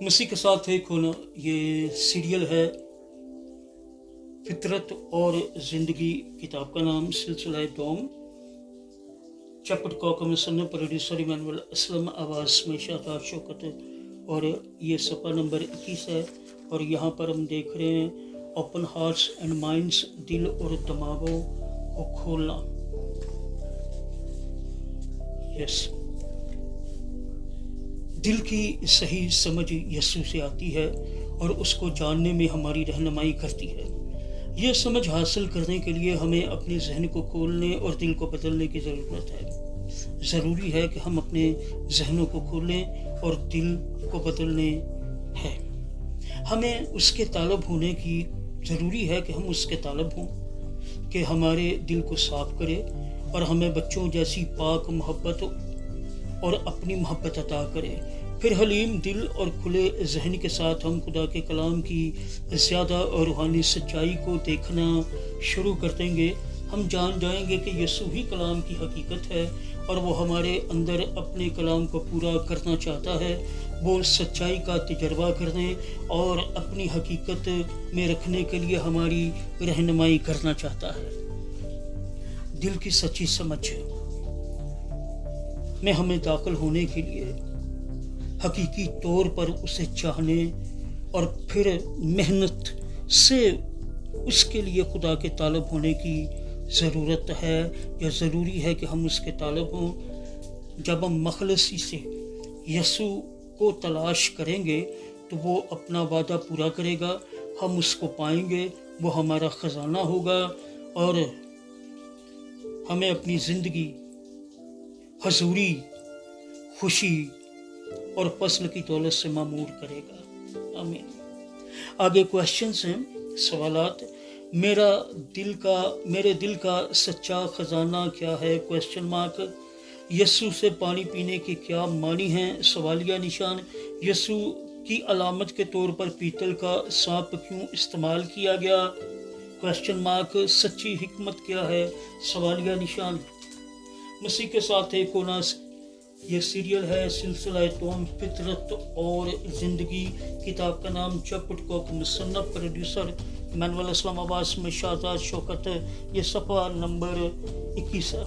मसीह के साथ एक होना, ये सीरियल है फितरत और ज़िंदगी। किताब का नाम सिलसिला दोम, चैप्टर का मुसन्निफ प्रोड्यूसर इमानुअल असलम, आवाज़ में शादात शौकत, और ये सफ़ा नंबर 21 है। और यहाँ पर हम देख रहे हैं ओपन हार्ट्स एंड माइंड्स, दिल और दिमागों को खोलना। यस, दिल की सही समझ यीशु से आती है और उसको जानने में हमारी रहनुमाई करती है। यह समझ हासिल करने के लिए हमें अपने जहन को खोलने और दिल को बदलने की ज़रूरत है। ज़रूरी है कि हम अपने जहनों को खोलें और दिल को बदलने हैं। हमें उसके तालब होने की ज़रूरी है कि हम उसके तालब हों कि हमारे दिल को साफ करे और हमें बच्चों जैसी पाक मोहब्बत और अपनी मोहब्बत अता करे। फिर हलीम दिल और खुले जहन के साथ हम खुदा के कलाम की ज़्यादा और रूहानी सच्चाई को देखना शुरू कर देंगे। हम जान जाएंगे कि यीशु ही कलाम की हकीकत है और वो हमारे अंदर अपने कलाम को पूरा करना चाहता है। वो सच्चाई का तजर्बा करने और अपनी हकीकत में रखने के लिए हमारी रहनुमाई करना चाहता है। दिल की सच्ची समझ में हमें दाखिल होने के लिए हकीकी तौर पर उसे चाहने और फिर मेहनत से उसके लिए खुदा के तालब होने की ज़रूरत है, या ज़रूरी है कि हम उसके तालब हों। जब हम मखलसी से यीशु को तलाश करेंगे तो वो अपना वादा पूरा करेगा, हम उसको पाएंगे, वो हमारा ख़जाना होगा और हमें अपनी ज़िंदगी हजूरी, खुशी और फसल की दौलत से मामूर करेगा। आमीन। आगे क्वेश्चंस हैं, सवालात। मेरे दिल का सच्चा खजाना क्या है? Question mark. यीशु से पानी पीने के क्या मानी हैं? सवालिया निशान। यीशु की अलामत के तौर पर पीतल का सांप क्यों इस्तेमाल किया गया? Question mark. सच्ची हिकमत क्या है? सवालिया निशान। मसीह के साथ एक होना, ये सीरियल है सिलसिला दोम, फितरत और ज़िंदगी। किताब का नाम चैप्टर का मुसन्निफ प्रोड्यूसर इमानुअल असलम, आवाज़ में शादात शौकत। ये सफ़ा नंबर 21 है।